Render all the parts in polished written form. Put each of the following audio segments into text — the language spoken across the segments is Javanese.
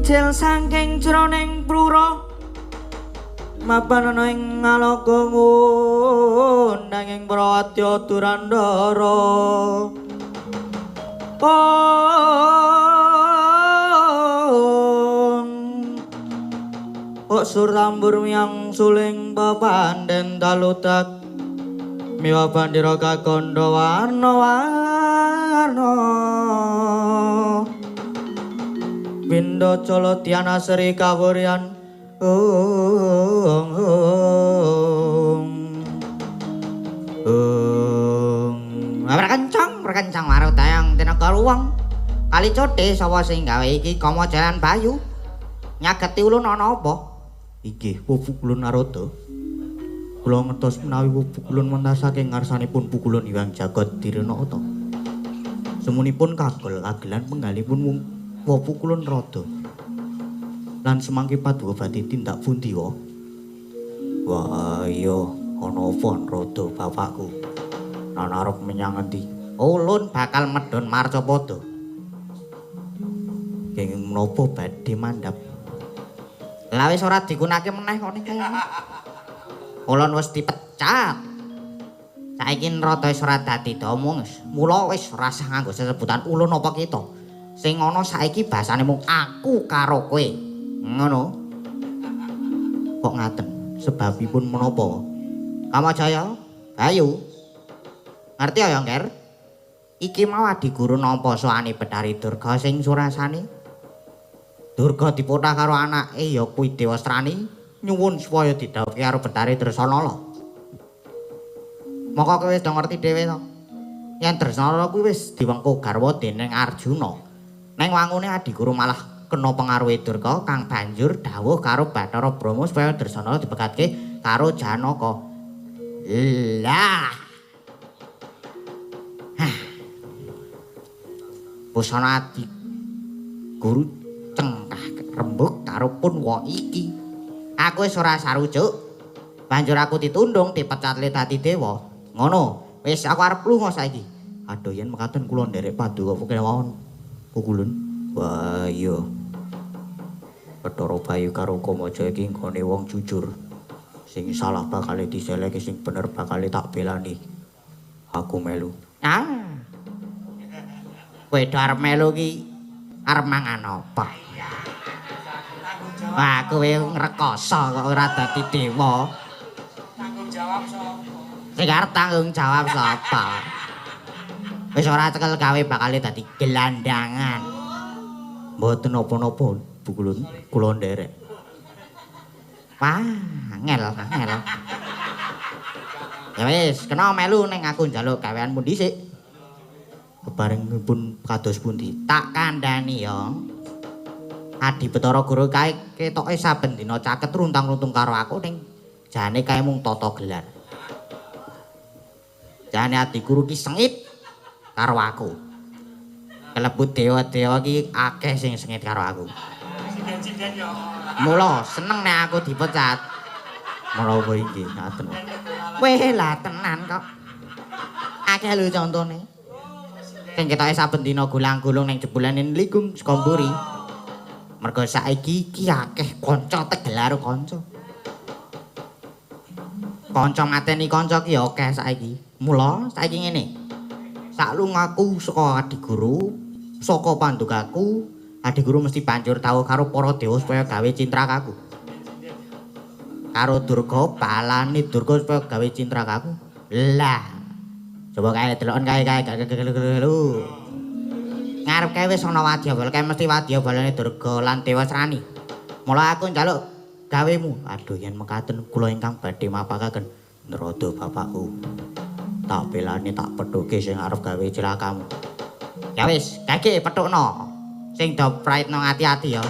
ijil saking jroning plura mapan ana ing ngaloka nanging Prawadya Durandara kok surambur miyang suling pepandhen taludak miwa bandira kakandha warna-warna Winda Cala Diana Sri Kawuryan Merkencang marutayang tineka ruwang kali cothe sapa sing gawe iki kama jalan bayu nyageti ulun ana apa inggih pukulun Narada kula ngertos menawi pukulun wonten saking ngarsanipun pukulun Hyang Jagat Direnata semunipun kagol kagelan penggalipun pukulun Narada lan semangke paduka badhe tindak pundi wa wah iya ana apa Narada bapakku ana arep menyang endi ulun bakal medhun Marcapada kenging menapa badhe mandhap lha wis ora digunakake meneh kok ning kaya ulun wis dipecat saiki Narada wis ora dadi domong mula wis rasah nganggo sesebutan ulun apa kita sing ana saiki basane mung aku karo kowe ngono kok ngaten sebabipun menapa Kamajaya ayo ngerti ya Nger iki mau adi guru nampa soane Betari Durga sing surasane Durga dipotah karo anake ya kuwi Dewastrani nyuwun supaya didhawuhke karo Betari Dresanala moko kowe wis ngerti dhewe to yen Dresanala kuwi wis diwengku garwa dening Arjuna neng wangune adi guru malah kena pengaruhe Durga kang banjur dawuh karo Bathara Brahma supaya Dresanala dibekatke karo Janaka lah busana adi guru cengkah rembug karo Punwa iki aku wis ora sarujuk banjur aku ditundung dipecat le dadi dewa ngono wis aku arep lunga saiki aduh yen mekaten kula nderek paduka kemawon pukulun wah iya Bathara Bayu karo Kamajaya iki nggone wong jujur sing salah bakal diseleke sing bener bakal tak belani aku melu kowe arep melu ki arep mangan apa wah kowe ngrekoso kok ora dadi dewa tanggung jawab sapa sing arep tanggung jawab sapa wis ora cekel gawe bakal dadi gelandangan mboten napa-napa pukulun kula nderek wah angel ya wis kena melu ning aku njaluk gaweanmu dhisik kebarengipun kados pundi tak kandhani ya Adi Bathara Guru kae ketoke saben dina caket runtang-runtung karo aku ning jane kae mung tata gelar jane Adi Guru ki sengit karo aku kelebu dewa-dewa ki akeh sing sengit karo aku mula seneng nek aku dipecat mula kowe iki ngaten weh lah tenan kok akeh lho contone sing ketoke saben dina gulang-gulung ning jebulane ligung saka mburi mergo saiki iki akeh kanca tegelar kanca mateni kanca ki akeh saiki mula saiki ngene sak lungaku saka Adi Guru saka pandukaku Adi Guru mesti banjur tau karo para dewa supaya gawe cintrakaku karo Durga balane Durga supaya gawe cintrakaku lah coba kae delokon kae lho ngarep kae wis ana wadyabala kae mesti wadyabalane Durga lan Dewasrani mula aku njaluk gawemu aduh yen mekaten kula ingkang badhe mapakaken Narada bapakku tak belani tak pethuke sing arep gawe cilakamu ya wis gage pethukno sing do praitno ati-ati ya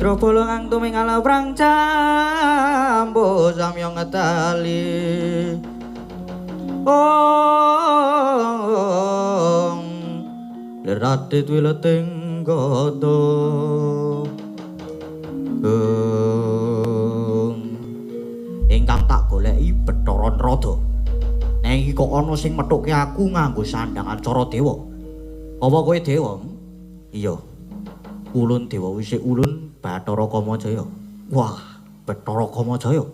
Putra bolongang tuminggal prang cambo samya ngetali Ong Lerate wileting godo Ingkang tak goleki Bathara Narada Neng iki kok ana sing methuke aku nganggo sandhangan cara dewa Apa kowe dewa? Iya Ulun dewa wisik ulun Bathara Kamajaya. Wah, Bathara Kamajaya.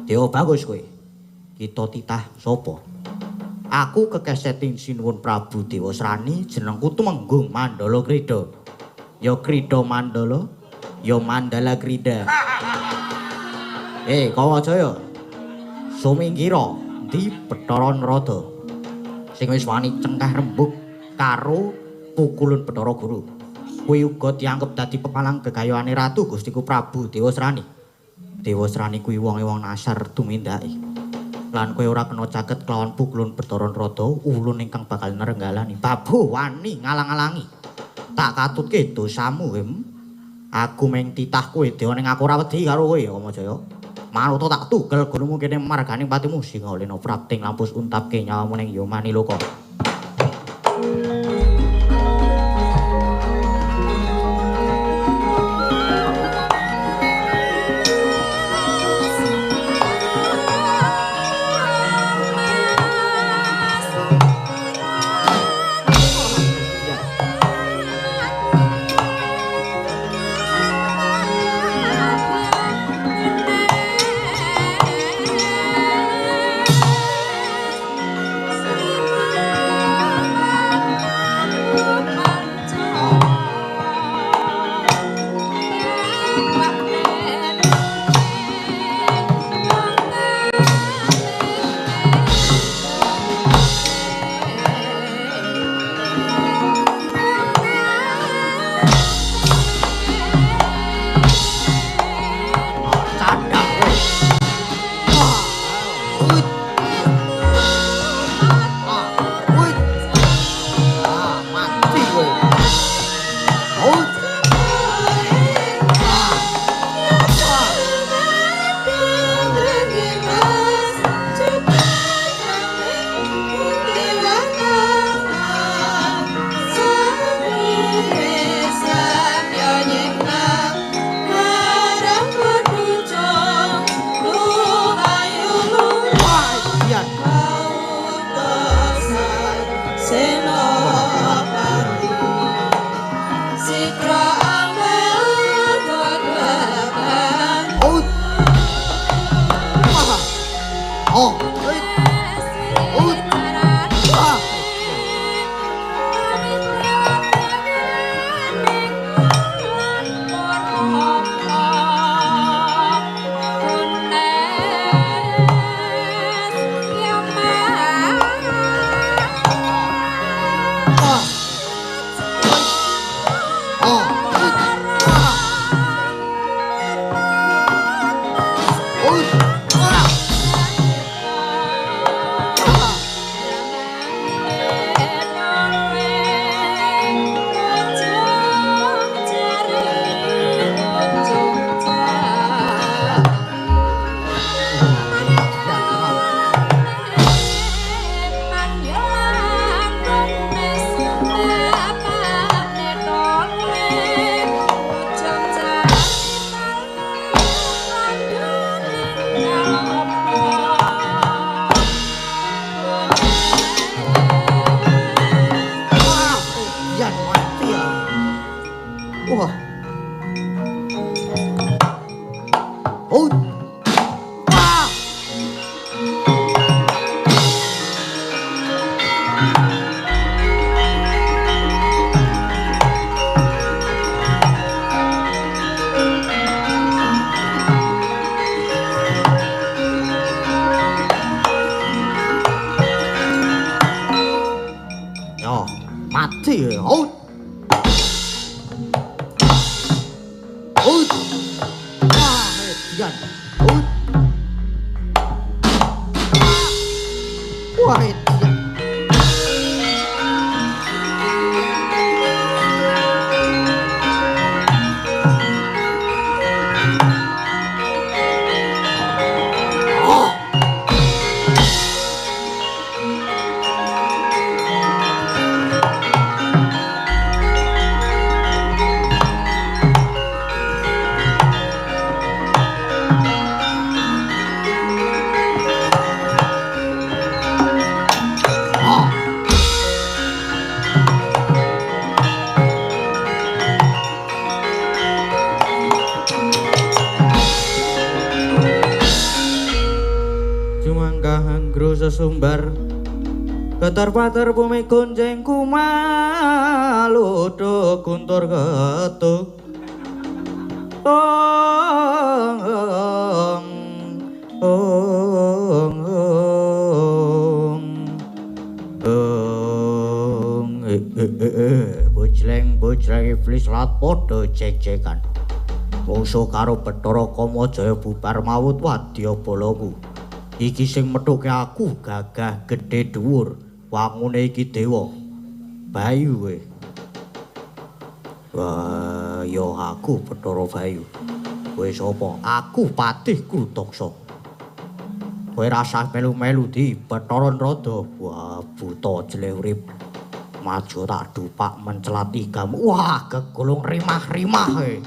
Dewa bagus kowe. Kita titah sapa? Aku kekeseting sinuwun Prabu Dewa Srani jenengku Tumenggung Mandala Krida. Ya Krida Mandala, ya Mandala Krida. Kamajaya. Sumingkira ndi Bathara Narada sing wis wani cengkeh rembug karo pukulun Bathara Guru. Kuwi uga dianggep dadi pepalang gegayuhane ratu Gustiku Prabu Dewa Srani. Dewa Srani kuwi wong nasar tumindake. Lan kowe ora kena caket kelawan pukulun Bathara Narada ulun ingkang bakal nerenggalani. Babu wani ngalang-alangi. Tak katutke dosamu, Hem. Aku meng titah kowe dewa ning aku ora wedi karo kowe, Kamajaya. Manuta tak tugel gunungmu kene marganing patimu Singalena prapting lampus untapke nyawamu ning Yomani Loka. Sesumbar keter-pater bumi gonjeng kumaludo guntur ketuk ong ong ong ong bojleng iblis lat padha jek-jekan musuh karo Bathara Kamajaya bubar maut wadya balaku. Iki sing methuke aku gagah gedhe dhuwur, wangune iki dewa. Bayu kowe. Wah, ya aku Bathara Bayu. Kowe sapa? Aku Patih Krutaksa. Kowe rasah melu-melu di Bathara Narada. Wah, buta jeleh urip. Maju tak dupak mencelati gamu. Wah, gegulung rimah-rimah kowe.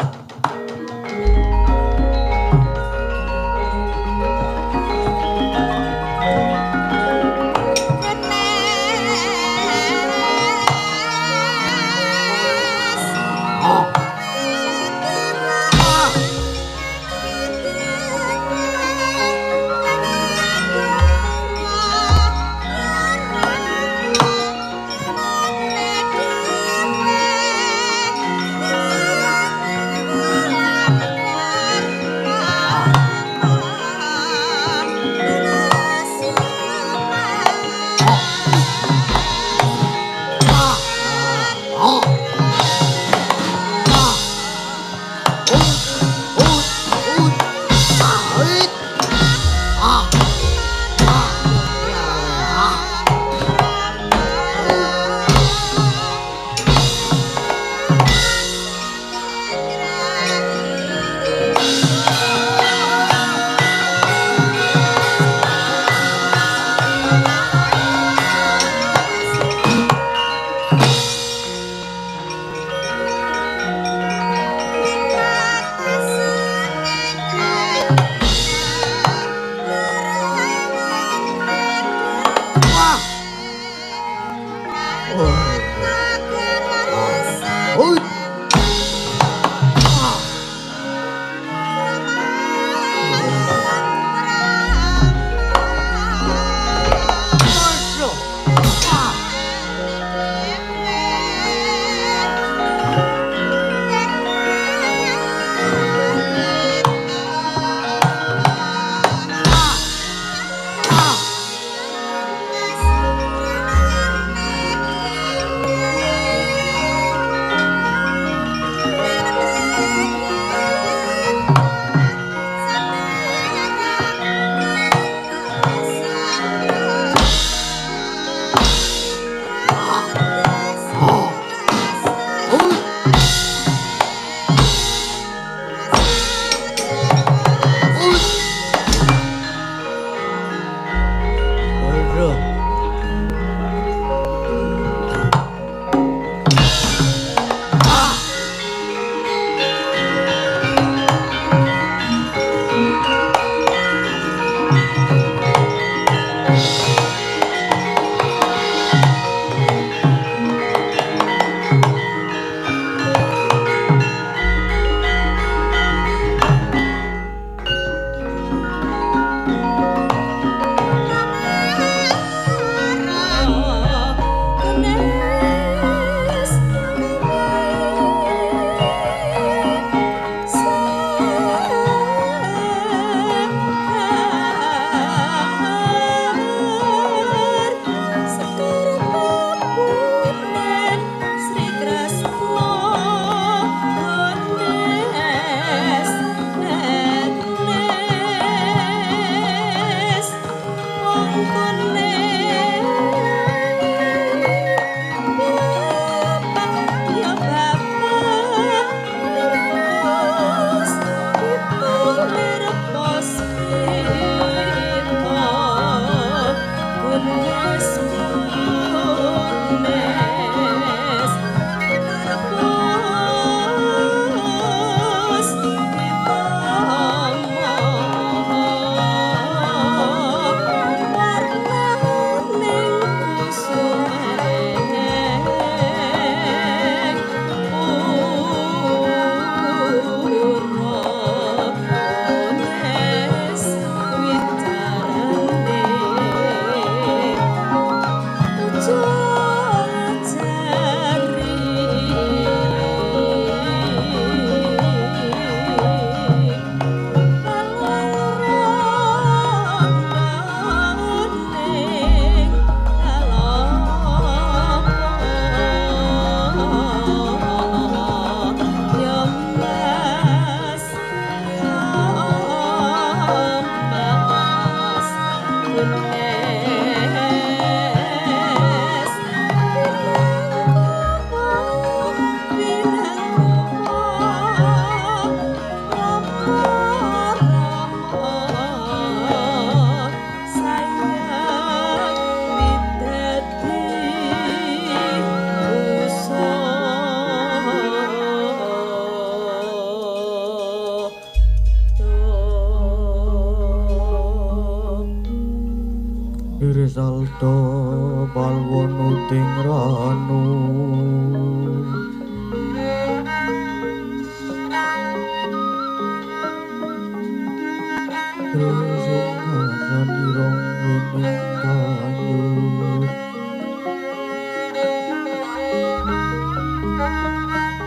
salda palwana ting ranu sing ngarani rong ning banyu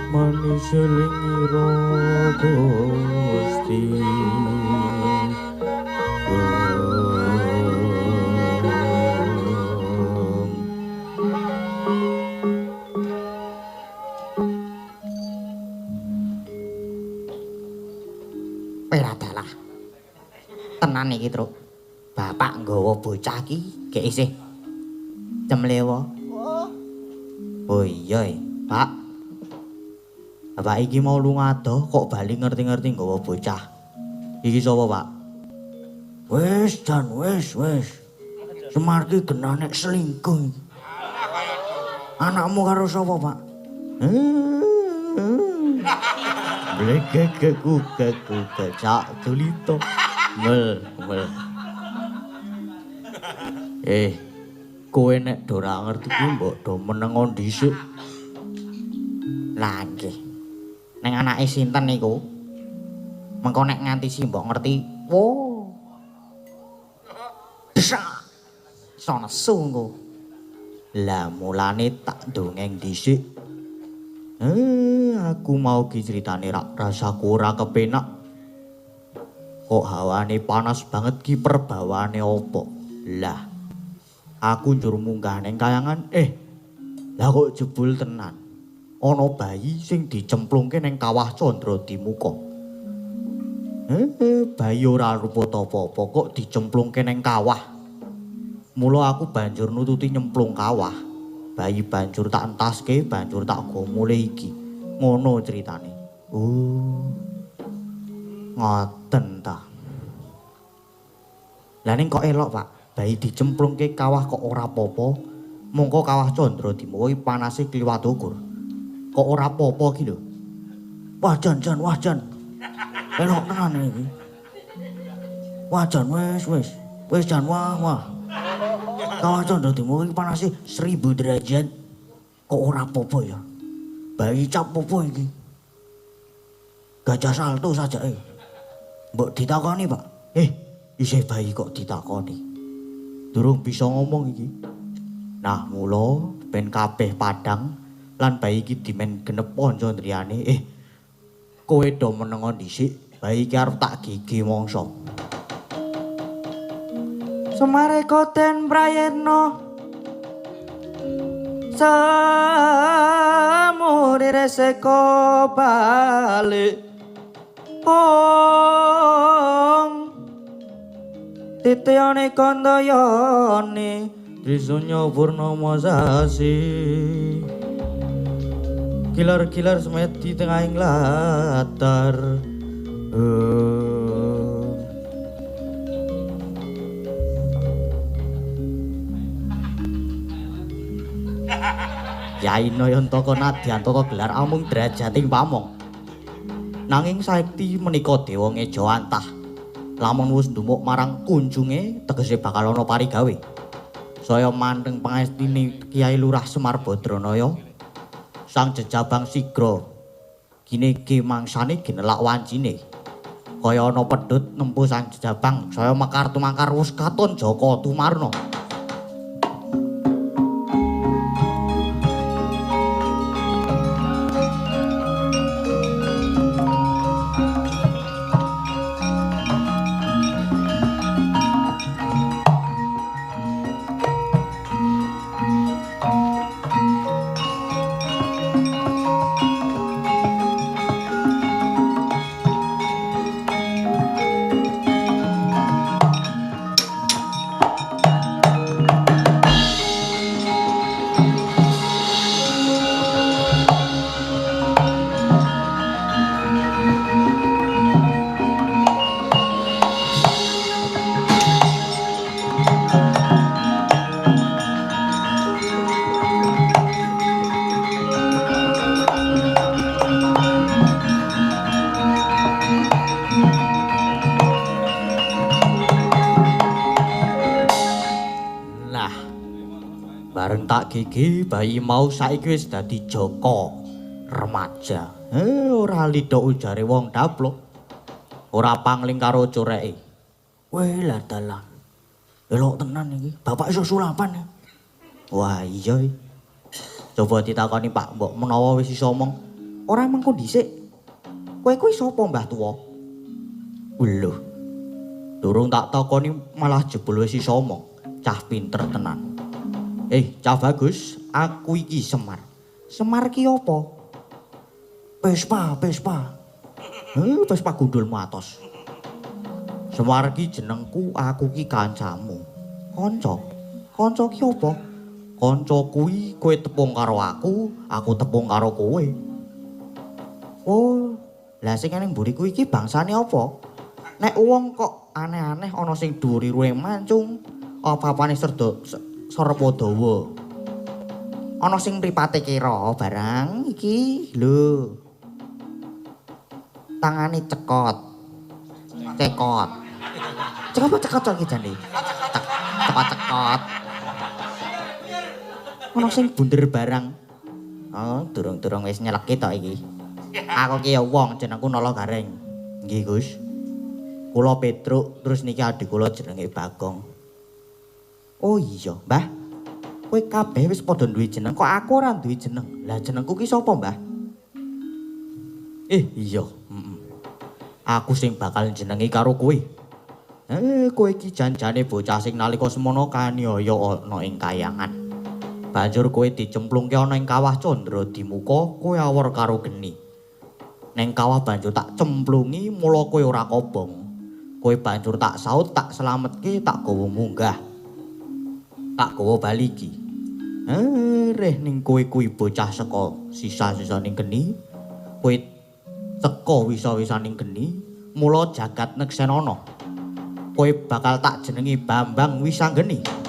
manis lingira Gusti Peradalah. Tenan iki, Truk. Bapak nggawa bocah iki gek isih cemlewo. Oh iya, Pak. Bapak iki mau lunga adoh kok bali ngerti-ngerti nggawa bocah. Iki sapa, Pak? Wis, Jan, wis. Semar ki genane selingkuh. Anakmu karo sapa, Pak? Blekekku cak tulito. Mel. Kowe nek do ora ngerti ku mbok do menengo dhisik. Lah nggih. Ning anake sinten niku? Mengko nek nganti simbok ngerti, wo. Desak. Sono sungguh. Lah mulane tak dongeng dhisik. Aku mau ki critane rasaku ora kepenak. Kok hawane panas banget ki perbawane opo? Lah, aku njur munggah ning kayangan, lah kok jebul tenan. Ana bayi sing dicemplungke ning kawah Candra Dimuka. Bayi ora rupa apa-apa kok dicemplungke ning kawah. Mula aku banjur nututi nyemplung kawah. Bayi banjur tak entaske, banjur tak go mulai iki. Ngono ceritane. Ngoten ta. Lah ning kok elok, Pak. Bayi dicemplungke kawah kok ora apa-apa. Mongko kawah Candra Dimuka iki panase kliwat ukur. Kok ora apa-apa iki lho. Wah, Jan. Elok tenan iki. Wah, Jan, wis. Wis, Jan, wah. Kawah Candra Dimuka iki panase 1000 derajat. Kok ora apa-apa ya? Bayi cap apa iki? Gajah salto sajake. Mbok ditakoni, Pak. Isih bayi kok ditakoni. Durung bisa ngomong iki. Nah, mula ben kabeh padhang lan bayi iki dimen genep kanca ndriyane. Kowe do menengo dhisik, bayi iki arep tak gigi mangsa. Semare koten prayetno samudire seko balik titiane kandayane trisunya purnama sasi kilar-kilar semet di tengahing latar Yai Nayantaka Nadyantaka gelar amung derajating pamong. Nanging saekti menika dewa ngeja antah. Lamun wis ndumuk marang kunjunge tegese bakal ana parigawe. Saya manteng pangestine Kyai Lurah Semar Badranaya. Sang jejabang sigra. Kine ki mangsane ginelak wancine. Kaya ana pedhut nempuh sang jejabang, saya mekar tumangkar wus katon Jaka Tumarna. Bareng tak gigi bayi mau saiki wis dadi joko remaja. Ora lidok ujare wong daplok. Ora pangling karo coreke. Weh lah dalan. Elok tenan iki. Bapak iso sulapan. Wah iya. Coba ditakoni Pak Mbok menawa wis iso omong. Ora mengko dhisik. Kowe kuwi sapa Mbah Tuwa? Lho. Durung tak takoni malah jebul wis iso omong. Cah pinter tenan. Cah bagus, aku iki Semar. Semar ki apa? Pespa. Pespa gundulmu atos. Semar ki jenengku, aku ki kancamu. Kanca? Kanca ki apa? Kanca kuwi kowe tepung karo aku tepung karo kowe. Oh, lah sing ning mburiku iki bangsane apa? Nek wong kok aneh-aneh ana sing dhuwur-dhuwure mancung, apa-apane Sarapadawa. Ana sing mripate kira barang iki lho. Tangane cekot. Cekot iki jane. Cekot. Ana sing bunder barang. Oh, durung wis nyeleki tok iki. Aku ki ya wong jenengku Nala Gareng. Nggih, Gus. Kula Petruk, terus niki adik kula jenenge Bagong. Oh iya, Mbah. Kowe kabeh wis padha duwe jeneng, kok aku ora duwe jeneng. Lah jenengku ki sapa, Mbah? Iya, Aku sing bakal jenengi karo kowe. Kowe iki janjane bocah sing nalika semana kaniaya ana ing kayangan. Banjur kowe dicemplungke ana ing kawah Candra Dimuka, kowe awor karo geni. Neng kawah banjur tak cemplungi, mula kowe ora kobong. Kowe banjur tak saut, tak slametke, tak gawa munggah. Tak gawa bali iki. Reh ning kowe kuwi bocah saka sisa-sisaning geni. Kowe teka wisa-wisaning geni, mula jagat neksenana. Kowe bakal tak jenengi Bambang Wisanggeni.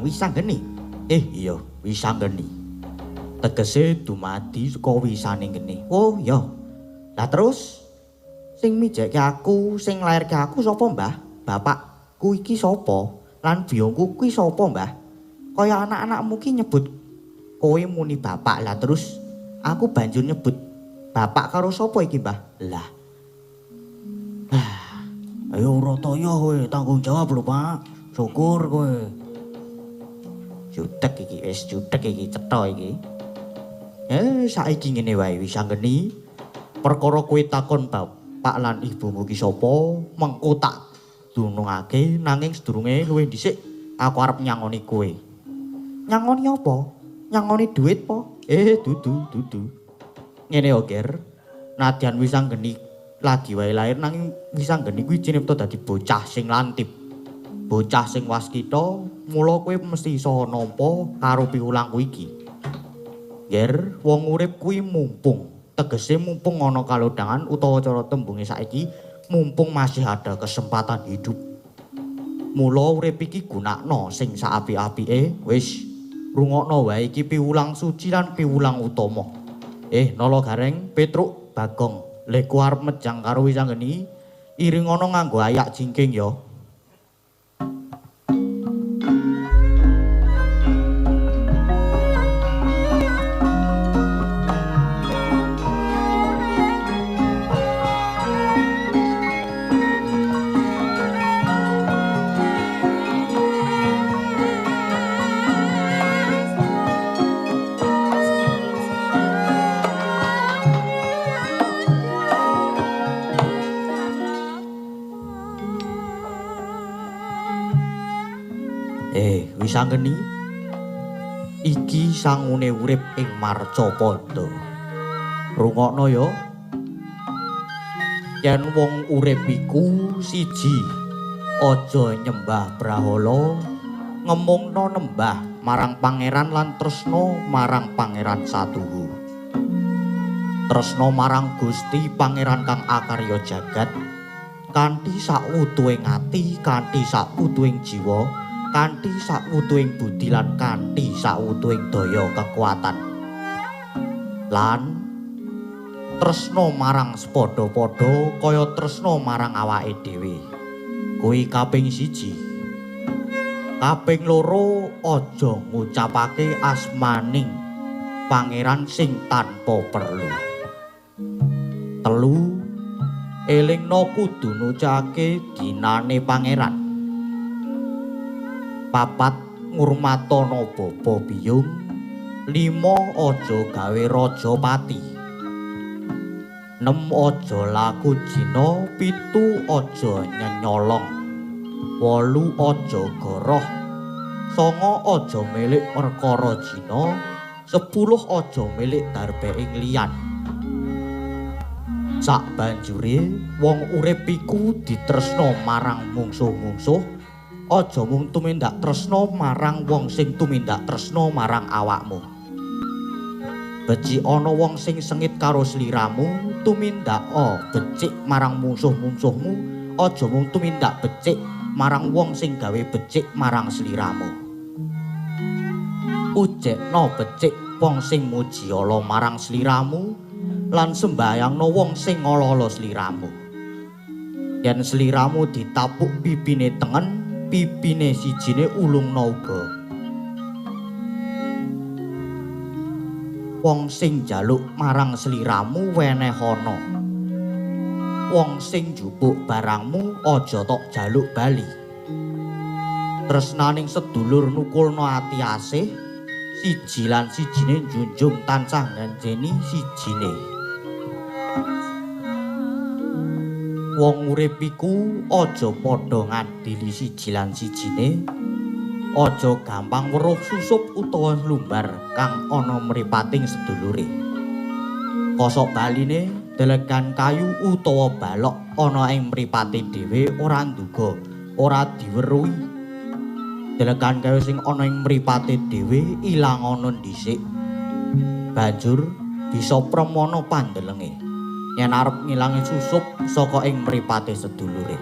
Wisanggeni. Iya, Wisanggeni. Tegese dumadi saka wisaning geni. Oh, iya. Lah terus sing mijekke aku, sing nglairke aku sapa, Mbah? Bapakku iki sapa? Lan biyungku kuwi sapa, Mbah? Kaya anak-anakmu ki nyebut kowe muni bapak. Lah terus aku banjur nyebut bapak karo sapa iki, Mbah? Lah. Ayo ora toyo kowe, tanggung jawab lho, Pak. Syukur kowe. Jutek iki cetha iki. Saiki ngene wae Wisanggeni. Perkara kowe takon bapak lan ibumu ki sapa, mengko tak dunungake nanging sedurunge luwih dhisik aku arep nyangoni kowe. Nyangoni apa? Nyangoni dhuwit po? Dudu. Ngene yo, Ger. Nadyan Wisanggeni lagi wae lair nanging Wisanggeni kuwi cinipta dadi bocah sing lantip. Bocah sing waskita, mula kowe mesti iso nampa karo piwulangku iki. Ger, wong urip kuwi mumpung, tegese mumpung ana kalodhangan utawa cara tembunge saiki mumpung masih ada kesempatan hidup. Mula urip iki gunakno sing saapik-apike. Wis, rungokno wae iki piwulang suci lan piwulang utama. Nala Gareng, Petruk, Bagong, lek ku arep mejang karo Wisanggeni, iringono nganggo ayak jingking ya. Wisanggeni iki sangune urip ing Marcapada. Rungokno ya. Yen wong urip iku siji, aja nyembah brahala, ngemungno nembah marang pangeran lan tresna marang pangeran satuhu. tresna marang Gusti Pangeran kang akarya jagat kanthi sakutuing ati, kanthi sakutuing jiwa, kanthi sakutuing budi lan kanthi sakutuing daya kekuatan. Lan tresna marang sepadha-padha kaya tresna marang awake dhewe. Kuwi kaping 1. Kaping 2 aja ngucapake asmaning pangeran sing tanpa perlu. 3 elingno kudu nucake dinane pangeran. 4 ngurmatana bapa biyung. 5 aja gawe raja pati. 6 aja laku jina. 7 aja nyenyolong. 8 aja goroh. 9 aja milik perkara jina. 10 aja milik darbeing liyan. Sak banjure wong urip iku ditresna marang mungsuh-mungsuh, aja mung tumindak tresna marang wong sing tumindak tresna marang awakmu. Becik ana wong sing sengit karo sliramu, tumindak becik marang mungsuh-mungsuhmu, aja mung tumindak becik marang wong sing gawe becik marang sliramu. Ujekno becik wong sing muji ala marang sliramu, lan sembayangno wong sing ngolo-olo sliramu. Yen sliramu ditapuk pipine tengen, pipine sijine ulungna uga. Wong sing njaluk marang sliramu wenehana. Wong sing njupuk barangmu aja tok jaluk bali. Tresnaning sedulur nukulno ati asih, siji lan sijine njunjung tansah nganjeni sijine. Wong urip iku aja padha ngadili siji lan sijine, aja gampang weruh susup utawa lumbar kang ana mripating sedulure. Kosok baline delegan kayu utawa balok ana ing mripate dhewe ora nduga, ora diweruhi. Delegan kayu sing ana ing mripate dhewe ilang ana dhisik. Banjur bisa pramana pandelenge. Yen arep ngilangi susup saka ing mripate sedulure.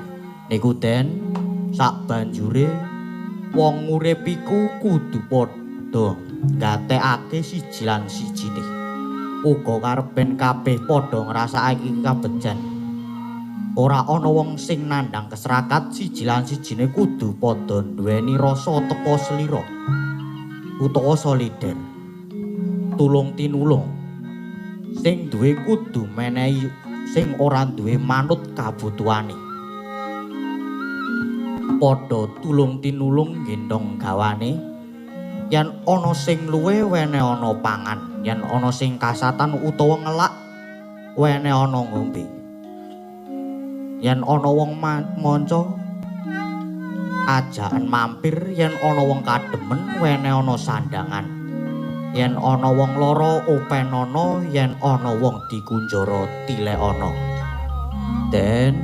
Niku den sak banjure wong urip iku kudu padha gatekake siji lan sijine. Uga karepen kabeh padha ngrasakake kabejan. Ora ana wong sing nandhang keserakat, siji lan sijine kudu padha duweni rasa tepa slira utawa solider. Tulung tinulung. Sing duwe kudu menehi sing ora duwe manut kabutuhane. Padha tulung tinulung gendong gawane. Yen ana sing luwe wene ana pangan, yen ana sing kasatan utawa ngelak wene ana ngombe. Yen ana wong manca ajakan mampir, yen ana wong kademen wene ana sandangan. Yen ana wong lara openana, yen ana wong dikunjara tilekana. Den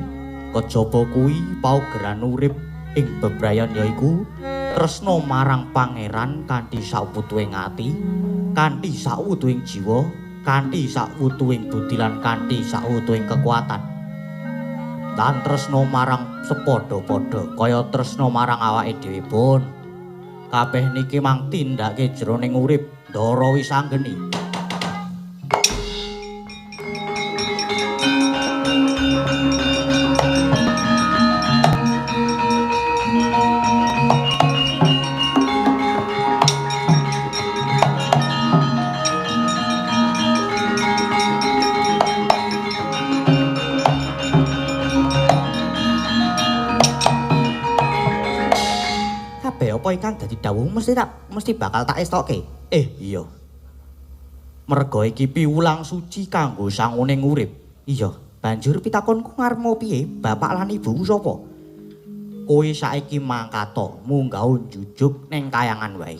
kejaba kuwi paugeran urip ing bebrayan yaiku tresna marang pangeran kanthi sakutuing ati, kanthi sakutuing jiwa, kanthi sakutuing budi lan kanthi sakutuing kekuatan. Lan tresna marang sepadha-padha kaya tresna marang awake dhewe pun. Kabeh niki mang tindake jroning urip ndara wisanggeni. Apa ingkang dadi dawuh mesti bakal tak estoke. Iya. Merga iki piwulang suci kanggo sanguning urip. Iya, banjur pitakonku ngarepmu piye? Bapak lan ibuku sapa? Kowe saiki mangkata munggah njujuk ning kayangan wae.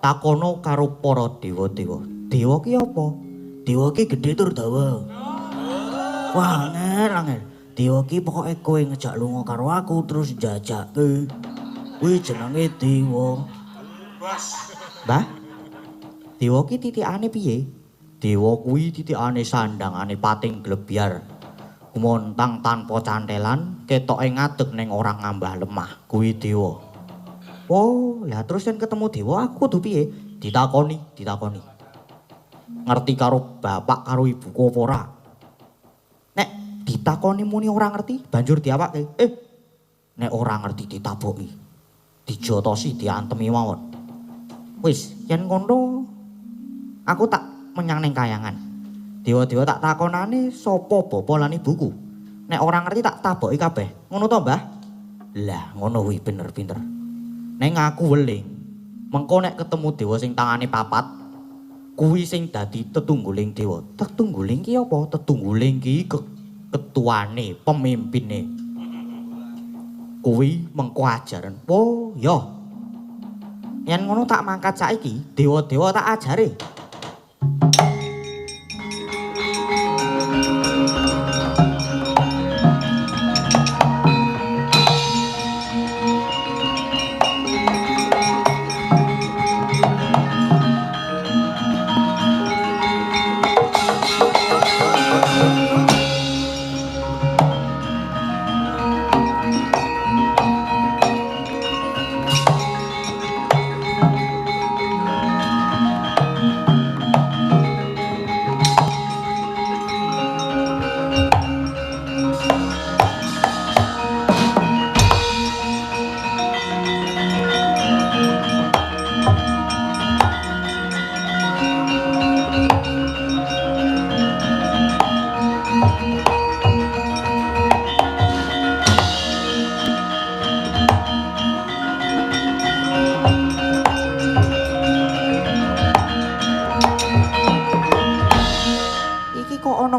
Takono karo para dewa-dewa. Dewa ki apa? Dewa ki gedhe tur dawa. Wah, angel. Dewa ki pokoke kowe ngejak lunga karo aku terus njajake. Kuwi jenenge dewa. Mbah. Dewa ki titikane piye? Dewa kuwi titikane sandhangane pating glebyar. Gumontang tanpa cantelan, ketoke ngadeg ning orang ngambah lemah. Kuwi dewa. Oh, lah terus yen ketemu dewa aku kudu piye? Ditakoni. Ngerti karo bapak karo ibuku apa ora? Nek ditakoni muni ora ngerti, banjur diapake? Nek ora ngerti ditaboki. Dijotosi diantemi mawon. Wis, yen ngono aku tak menyang ning kayangan. Dewa-dewa tak takonane sapa bapa lan ibuku. Nek ora ngerti tak taboki kabeh. Ngono to, Mbah? Lah, ngono kuwi bener-bener. Nek aku weling, mengko nek ketemu dewa sing tangane papat, kuwi sing dadi tetungguling dewa. Tetungguling ki apa? Tetungguling ki ketuane, pemimpine. Kuwi mengko ajaran. Oh, ya. Yen ngono tak mangkat saiki, dewa-dewa tak ajare.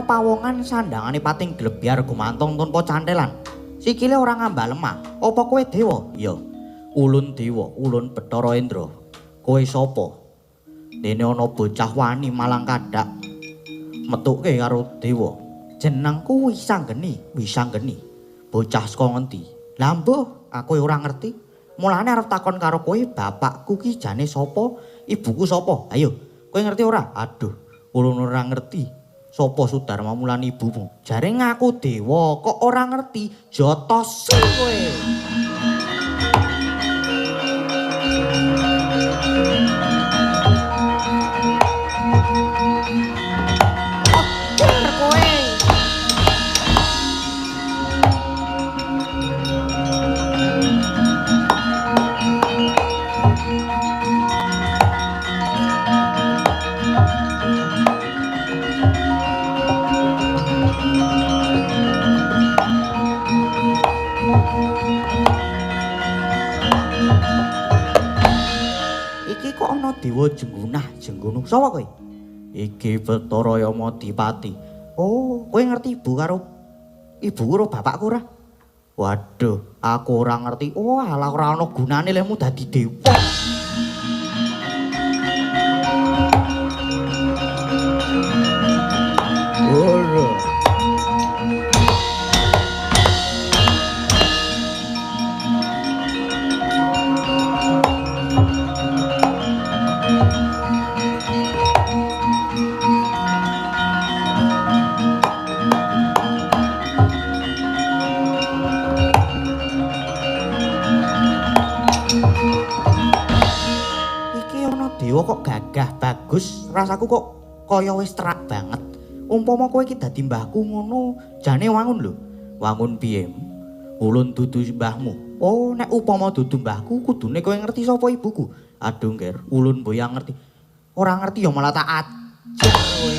Pawongan sandhangane pating glebyar gumantung tanpa cantelan. Sikile ora ngambah lemah. Apa kowe dewa? Iya. Ulun dewa, ulun Bathara Indra. Kowe sapa? Dene ana bocah wani malang kadak metuke karo dewa. Jenengku Wisanggeni. Bocah saka ngendi? Lah mbuh, aku ora ngerti. Mulane arep takon karo kowe, bapakku ki jane sapa? Ibuku sapa? Ayo, kowe ngerti ora? Aduh, ulun ora ngerti. Sopo Sudarma mulan ibumu? Jare ngaku dewa, kok ora ngerti? Jotos kowe. Dewa Jenggunung. Sapa kowe? Iki Bathara Yamadipati. Oh, kowe ngerti ibu karo bapakku ora? Waduh, aku ora ngerti. Oh, alah ora ana gunane lemu dadi dewa. Ora. Dewa kok gagah bagus, rasaku kok kaya wis terak banget. Umpama kowe iki dadi mbahku ngono, jane wangun lho. Wangun piye? Ulun dudu mbahmu. Oh, nek upama dudu mbahku kudune kowe ngerti sapa ibuku. Aduh, Nger, ulun mboyang ngerti. Ora ngerti ya malah tak ajak kowe.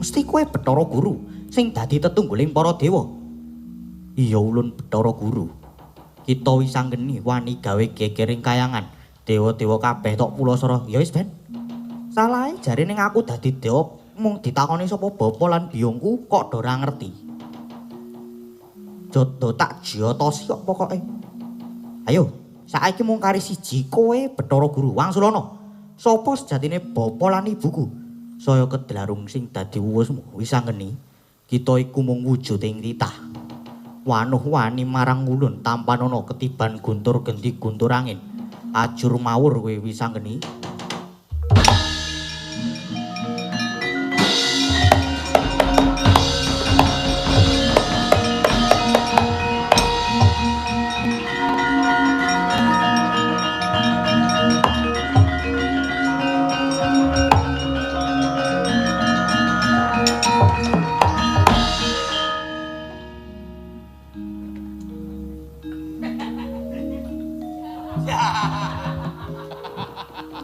Mesti kowe Bathara Guru sing dadi tetungguling para dewa. Iya ulun Bathara Guru. Kita wis anggeni wani gawe gegering kayangan. Dewa-dewa kabeh tok pulasara. Ya wis ben. Salahe jare ning aku dadi dewa mung ditakoni sapa bapa lan biyungku kok ora ngerti. Jodo tak jiotosi kok pokoke. Ayo, saiki mung kari siji kowe Bathara Guru Wangsulana. Sapa sejatine bapa lan ibuku? Saya kedlarung sing dadi wuwusmu wis anggeni. Kita iku mung wujuding titah. Wanuh wani marang ulun tampanana ketiban guntur gendi guntur angin. Ajur mawur kowe wis anggeni.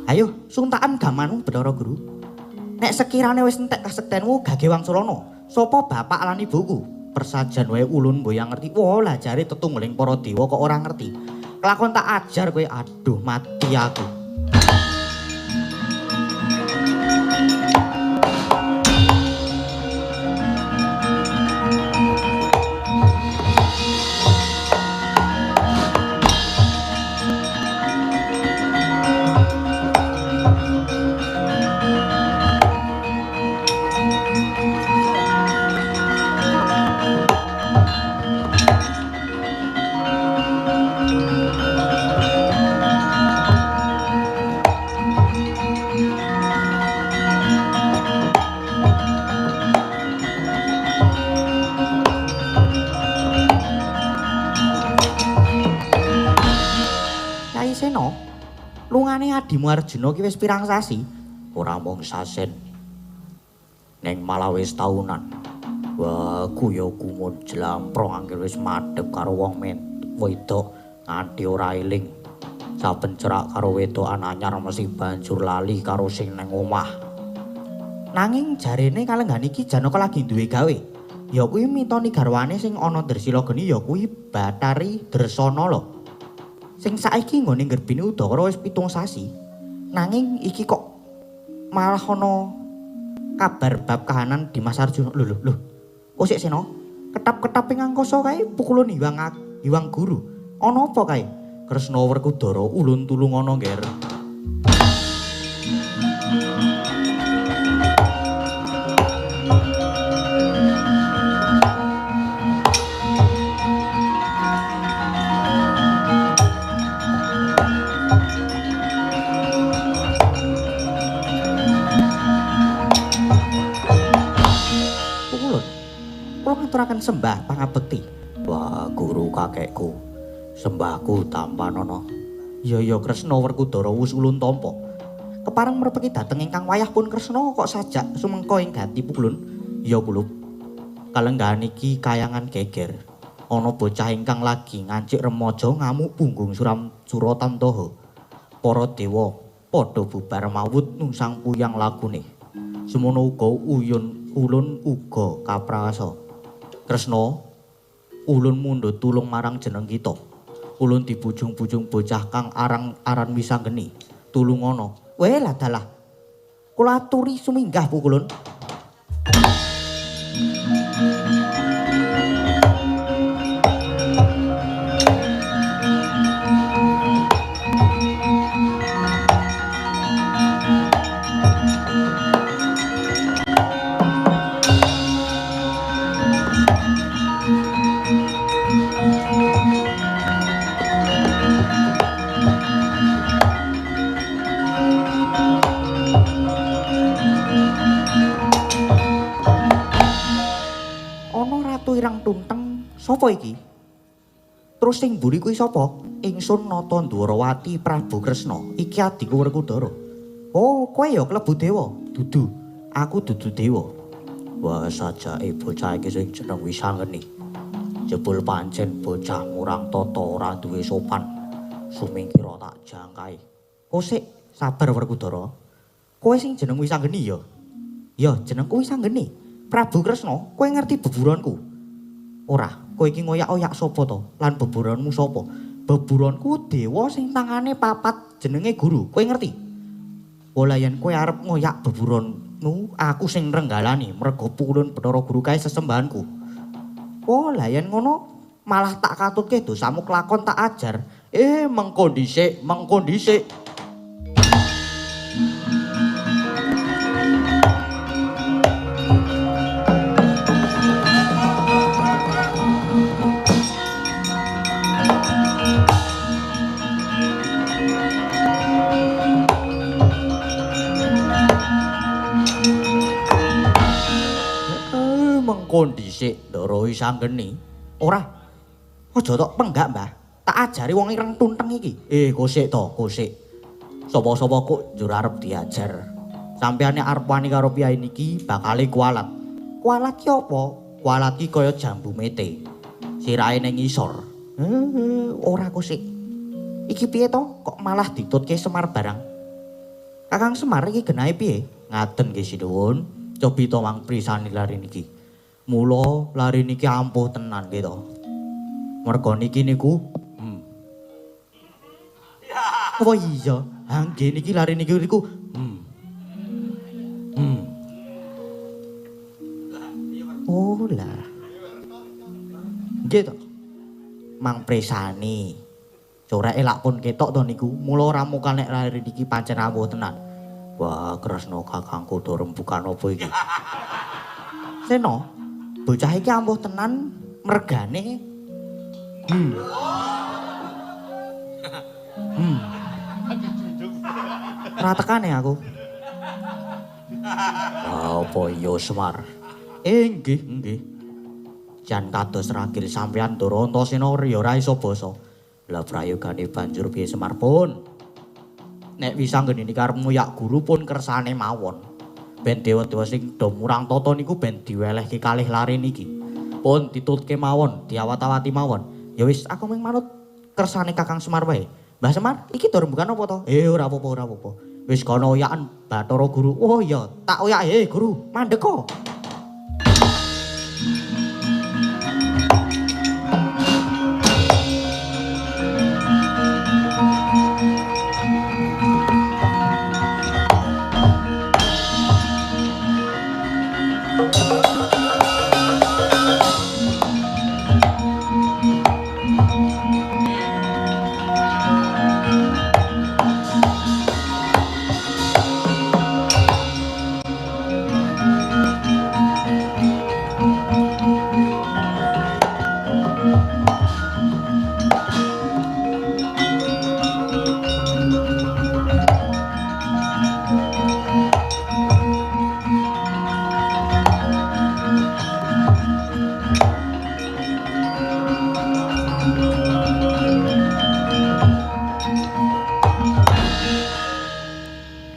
Ayo, suntakan gamanmu Bathara Guru. Nek sekirane wis entek kasektenmu Gage Wangsulana, sapa bapak lan ibuku? Persajan wae ulun mboyang ngerti. Wah, lah jare tetungguling para dewa kok ora ngerti. Kelakon tak ajar kowe, aduh mati aku. Lungane adimu Arjuna ki wis pirang sasi? Ora mung sasen. Ning malah wis taunan. Wah, kuya kumun jlamprong angger wis madhep karo wong wedok nganti ora eling. Saben cerak karo wedokan anyar mesti banjur lali karo sing nang omah. Nanging jarene kalenggan iki Janaka lagi duwe gawe. Ya kuwi mitoni garwane sing ana Dresila geni ya kuwi Bathari Dresana lho. Sing saiki nggone ngerbini udakara wis 7 sasi. Nanging iki kok malah ana kabar bab kahanan Dimas Arjuna. Lho. Kok sik Sena? Ketap-ketaping angkasa kae pukulun Hyang Guru. Ana apa kae? Kresna Werkudara ulun tulung ana ngger. Ngaturaken sembah pangabekti. Wah, guru kakekku. Sembahku tampanana. Ya Kresna Werkudara wus ulun tampa. Kepareng merpeki dhateng ingkang wayah pun Kresna kok sajak sumengko ing gati pukulun. Ya kulup. Kalenggahan iki kayangan geger. Ana bocah ingkang lagi ngancik remaja ngamuk punggung Suratantaha. Para dewa padha bubar mawut nungsang puyang lagune. Semono uga ulun uga kaprawasa. Kresna, ulun mundhut tulung marang jeneng kita. Ulun dibujung-bujung bocah kang aran Wisanggeni. Tulungono. Weh lah dalah. Kula aturi suminggah pukulun. Irang Tunteng, sapa iki? Terus sing mburi kuwi sapa? Ingsun Nata Ndwarawati Prabu Kresna. Iki adikku Werkudara. Oh, kowe ya klebu dewa? Dudu. Aku dudu dewa. Wah, sajake bocah iki sing jeneng Wisanggeni. Jebul pancen bocah murang tata ora duwe sopan. Sumingkira tak jangkai. Oh, sik, sabar Werkudara. Kowe sing jeneng Wisanggeni ya? Ya, jenengku Wisanggeni. Prabu Kresna, kowe ngerti beburonku? Ora, kowe iki ngoyak-oyak sapa to? Lan beburonmu sapa? Beburonku dewa sing tangane papat jenenge Guru. Kowe ngerti? Ola yen kowe arep ngoyak beburonmu, aku sing renggalani merga pukulun Bathara Guru kae sesembahanku. Oh, lah yen ngono malah tak katutke dosamu kelakon tak ajar. Mengko dhisik, mengko dhisik. Mengko dhisik Ndara Wisanggeni. Ora. Aja tok penggak, Mbah. Tak ajari wong ireng tunteng iki. Kosik to, kosik. Sapa-sapa kok njur arep diajar. Sampeyan nek arep wani karo piyai niki bakale kualat. Kualat ki apa? Kualat ki kaya jambu mete. Sirahe ning ngisor. Ora kosik. Iki piye to? Kok malah ditutke Semar barang? Kakang Semar iki genahe piye? Ngaten nggih Sinuwun. Cobi to mang prisani lari niki. Mula lari niki ampuh tenan nggih to. Merga niki niku apa iya? Nggih niki lari niki niku Oh lah. Nggih to. Mang presani. Coreke lak pun ketok to niku. Mula ora mokal nek lari niki pancen ampuh tenan. Wah, Kresna kakangku do rembukan apa iki? Seno, bocah iki ampuh tenan mergane. Ora tekane aku. Apa iya Semar? Nggih, nggih. Jan kados ragil sampeyan Ndara Antasena ya ora iso basa. Lah prayogane banjur piye Semar pun? Nek Wisanggeni niki arep ngoyak guru pun kersane mawon. Ben dewa-dewa sing do murang tata niku ben diwelehke kalih lare niki. Pun ditutke mawon, diawat-awati mawon. Ya wis aku mung manut kersane Kakang Semar wae. Mbah Semar, iki do rembugan apa to? Ora apa-apa, ora apa-apa. Wis kono oyakan Bathara Guru. Oh iya, tak oyak Guru, mandek kok.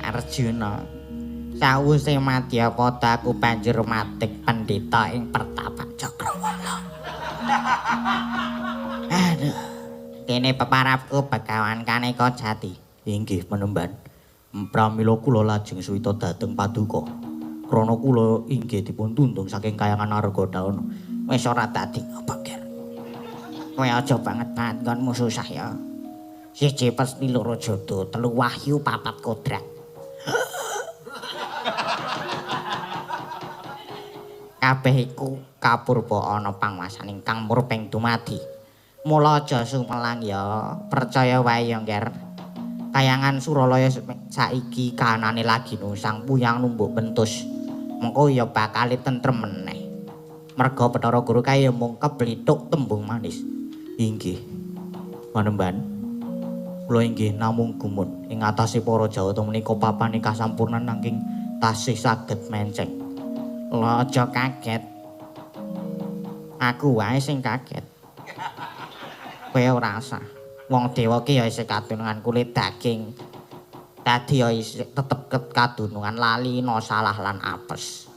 Arjuna, sawise Madyapada aku banjur matik pendhita ing pertapan Cakrawala. Aduh, kene peparapku Begawan Kaneka Jati. Inggih Panembahan. Pramila kula lajeng suwita dhateng Paduka. Krana kula inggih dipun tundung saking kayangan Argadana. Wis ora dadi apa, Ger. Kowe aja banget nggonmu susah ya. Siji Pesni, loro Jodho, telu Wahyu, papat Kodrat. Kabeh iku kapurba ana pangwasaning Kang Murping dumadi. Mula aja sumelang ya, percaya wae ya, Nger. Kayangan Suralaya saiki kahanane lagi nusang puyang numbuk bentus. Mengko ya bakal tentrem meneh. Merga Bathara Guru kae mung keblithuk tembung manis. Inggih. Panembahan. Kula inggih namung gumun ing atase para Jawata menika papaning kasampurnan nanging tasih saged menceng. Lah aja kaget. Aku wae sing kaget. Kowe ora usah. Wong dewa ki ya isih kadunungan kulit daging. Dadi ya isih tetep kadunungan lali no salah lan apes.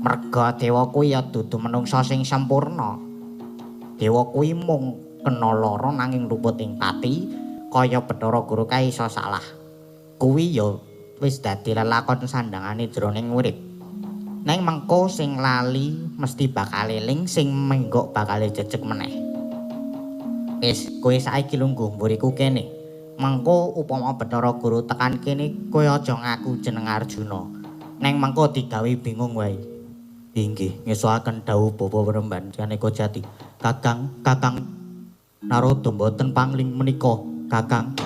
Merga dewa kuwi ya dudu menungsa sing sempurna. Dewa kuwi mung kena lara nanging luput ing pati kaya Bathara Guru kae iso salah. Kuwi ya wis dadi lelakon sandhangane jroning urip. Neng mengko sing lali mesti bakal eling, sing menggok bakal jejeg meneh. Wis, kowe saiki lungguh mburiku kene. Mengko upama Bathara Guru tekan kene, kowe aja ngaku jeneng Arjuna. Neng mengko digawe bingung wae. Inggih, ngesoaken dawuh Bapa Peremban Kaneka Jati. Kakang Narada mboten pangling menika, Kakang.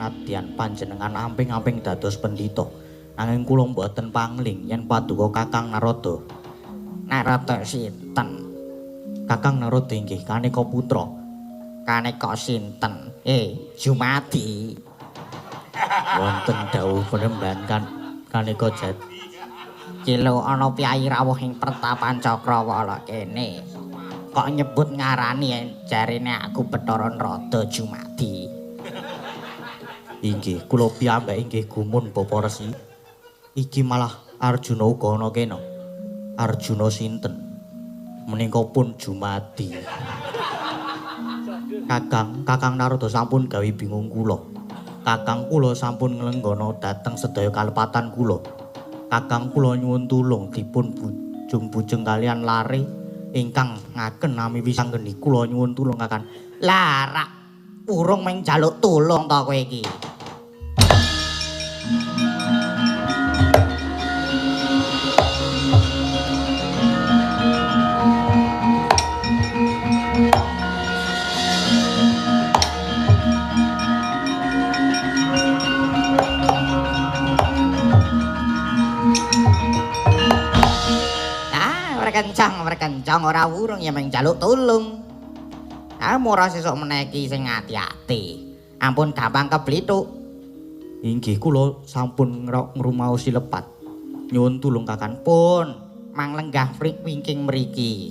Nadyan panjenengan amping-amping dados pendhita nanging kula mboten pangling yen paduka Kakang Narada. Narada sinten? Kakang Narada inggih Kaneka putra. Kaneka sinten? Jumadi. Wonten dawuh Peremban Kaneka Jati. Kilo ana piyai rawuh ing Pertapan Cakrawala kene. Kok nyebut ngarani jarine aku Bathara Narada Jumadi. Inggih, kula piyambak inggih gumun Bapa Resi. Iki malah Arjuna uga ana kene. Arjuna sinten? Menika pun Jumadi. Kakang Narada sampun gawe bingung kula. Kakang kula sampun nglenggana dhateng sedaya kalepatan kula. Kakang kula nyuwun tulung dipun bujung-bujung kalian lare ingkang ngaken nami wisanggeni. Kula nyuwun tulung Kakang. Lah rak urung meng njaluk tulung ta kowe iki. Merkencang ora wurung ya meng njaluk tulung. Ora sesuk meneki sing ati-ati. Ampun gampang keblithuk. Inggih kula sampun ngrumaosi lepat. Nyuwun tulung Kakang pun manglenggah wingking mriki.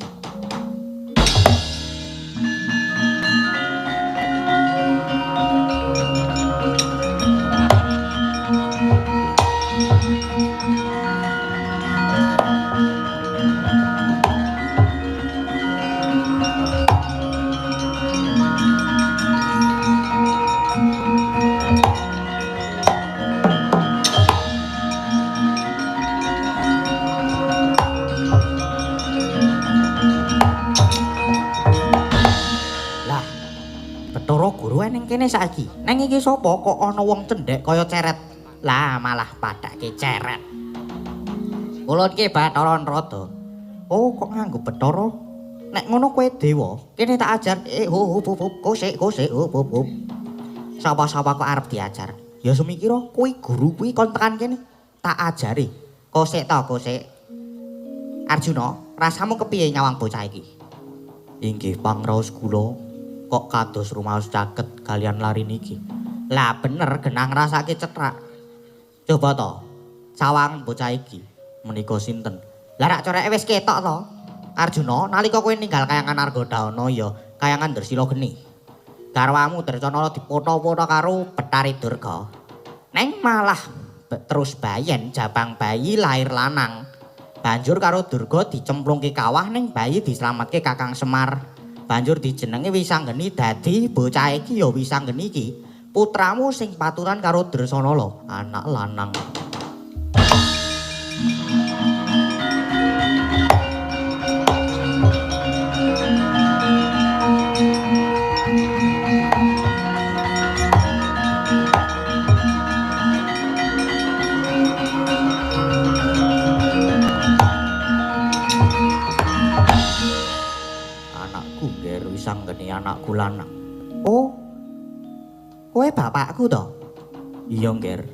Kene saiki neng iki sapa kok ana wong cendhek kaya ceret. Lah malah padake ceret. Kula iki Bathara Narada. Oh kok nganggo Bathara? Nek ngono kowe dewa, kene tak ajar. Kosek hop. Sapa-sapa kok arep diajar? Ya semikira kuwi guru kuwi kon tekan kene tak ajari. Kosek ta kosek. Arjuna, rasamu kepiye nyawang bocah iki? Inggih pangraos kula kok kados rumaos caket kalian lari niki. Lah bener genah ngrasake cethrak. Coba to, cawangan bocah iki menika sinten? Lah rak coreke wis ketok to. Arjuna, nalika kowe ninggal kayangan Argadana ya kayangan Drsila Geni. Garwamu Dracanala dipoto-poto karo Betari Durga. Neng malah terus bayen jabang bayi lahir lanang. Banjur karo Durga dicemplungke kawah ning bayi dislametke Kakang Semar. Banjur dijenengi Wisanggeni dadi bocah iki ya Wisanggeni iki putramu sing paturan karo Drasanala, anak lanang. Wisanggeni anakku lanang. Oh, kowe bapakku to? Iya, Nger.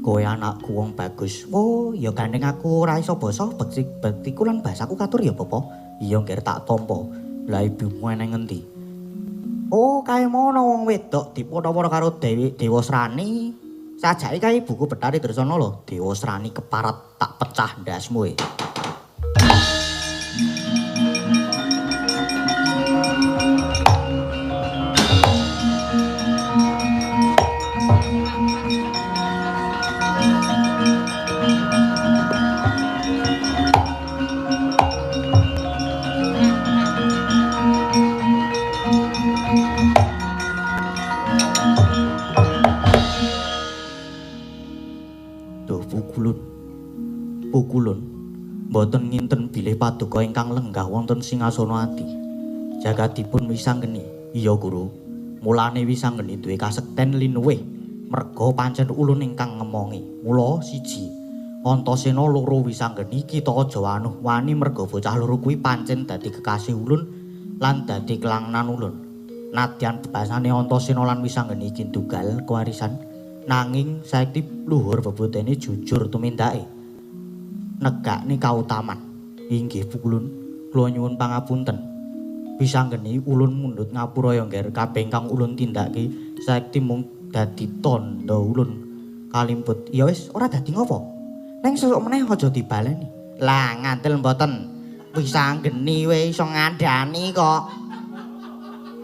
Kowe anakku wong bagus. Oh, ya gandeng aku ora iso basa bektiku lan basaku katur ya, Bapak. Iya, Nger, tak tampa. Lah ibumu eneng ngendi? Oh, kae mono wong wedok dipoto-poto karo Dewa Srani. Sajake kae buku Betari Drasanala. Dewa Srani keparat tak pecah ndasmu e. boten nginten bilih paduka ingkang lenggah wonten singasana ati. Jagadipun wisanggeni. Iya Guru. Mulane wisanggeni duwe kasekten linuwih merga pancen ulun ingkang ngemongi. Mula siji, Antasena loro wisanggeni kita aja wanuh wani merga bocah loro kuwi pancen dadi kekasih ulun lan dadi kelangenan ulun. Nadyan bebasane Antasena lan wisanggeni iki tunggal kewarisan nanging saiki luhur bebotene jujur tumindake. Negakne kautaman. Inggih ulun, kula nyuwun pangapunten. Wisanggeni ulun mundhut ngapura ya ngger kabeh ingkang ulun tindake saiki mung dadi tandha ulun kalimput. Ya wis ora dadi ngopo. Neng sesuk meneh aja dibaleni. Lah ngandel mboten. Wisanggeni wae iso ngandani kok.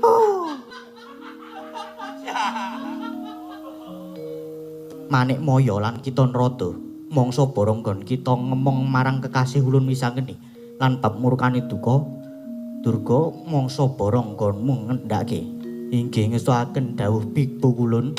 Oh. Manik Maya lan kita Narada mangsa boronggon kita ngemong marang kekasih ulun wisanggeni lan bab murkane Durga mangsa boronggonmu ngendhake inggih ngestuaken dawuh Bikku ulun.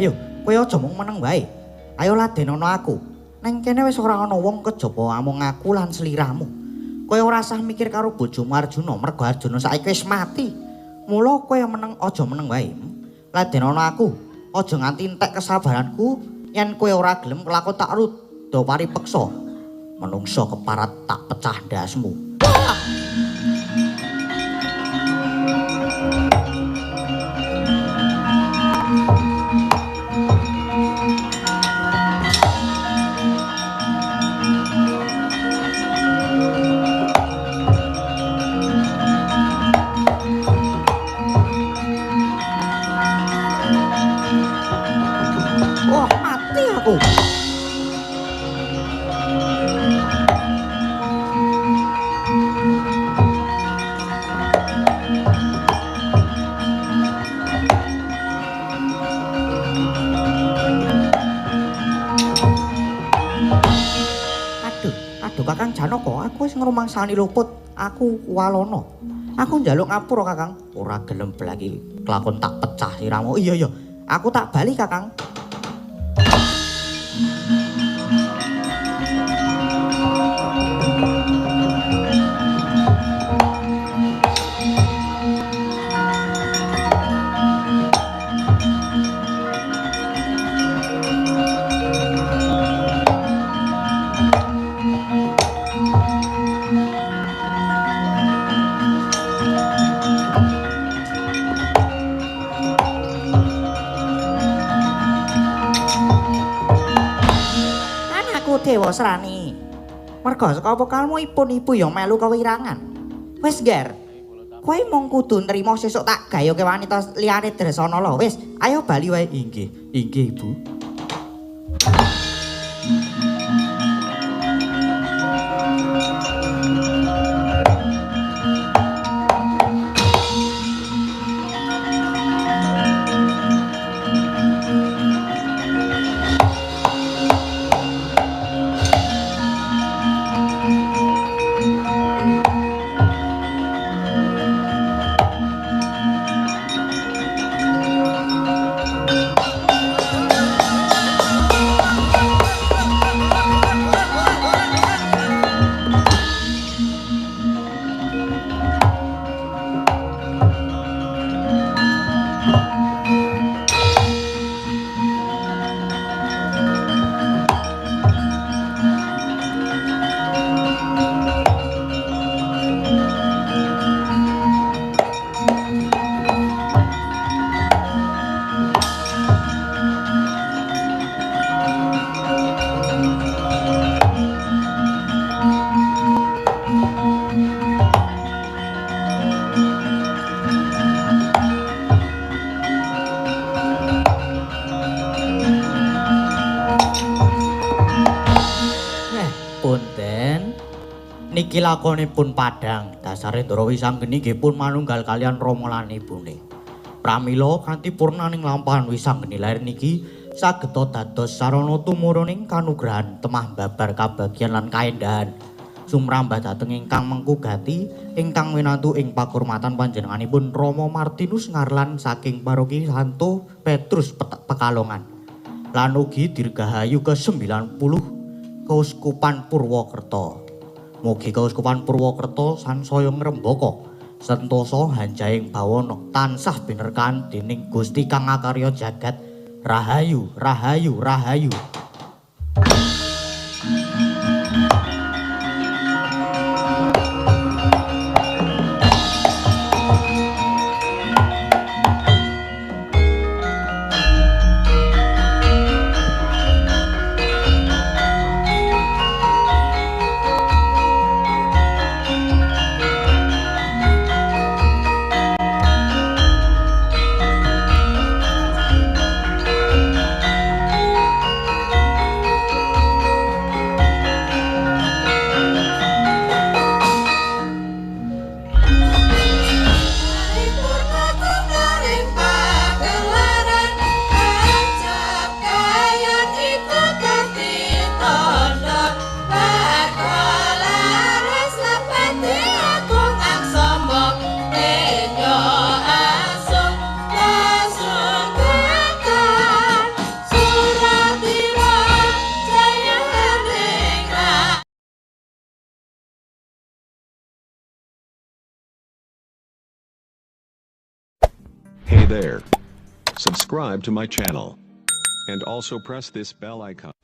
Ayo, kowe aja mung meneng wae. Ayo ladenono aku. Neng kene wis ora ana wong kejaba amung aku lan sliramu. Kowe ora usah mikir karo bojomu Arjuna, mergo Arjuna saiki wis mati. Mula kowe meneng aja meneng wae. Ladenono aku. Aja nganti entek kesabaranku yen kowe ora gelem kelakon tak rudha paripeksa. Menungso keparat tak pecah ndasmu. Kakang Janaka, aku wis ngrumangsani luput. Aku Walana. Aku njaluk ngapura, Kakang. Ora gelem blaki kelakon tak pecah siramu. Iya. Aku tak bali, Kakang. Dewa Srani. Merga saka pekalmu ipun-ibu ya melu kewirangan. Wis, Ger. Kowe mung kudu nrimo sesuk tak gayoke wanita liyane Dresana lho. Wis, ayo bali wae. Inggih, Ibu. Niki lakonipun padhang, dasare Ndara Wisanggeni nggih pun manunggal kalian Rama lan ibune. Pramila kanthi purnaning lampahan Wisanggeni lair niki sageta dados sarana tumuruning kanugrahan temah babar kabagyan lan kaendahan. Sumrambah dhateng ingkang mengku gati ingkang winantu ing pakurmatan panjenenganipun Rama Martinus Ngarlan saking Paroki Santo Petrus Pekalongan. Lan ugi dirgahayu ke-90 Keuskupan Purwokerto. Mugi Keuskupan Purwokerto sansaya ngrembaka sentosa hanjahing bawana tansah binerkahan dening Gusti Kang Akarya jagat. Rahayu, rahayu, rahayu. Hey there. Subscribe to my channel. And also press this bell icon.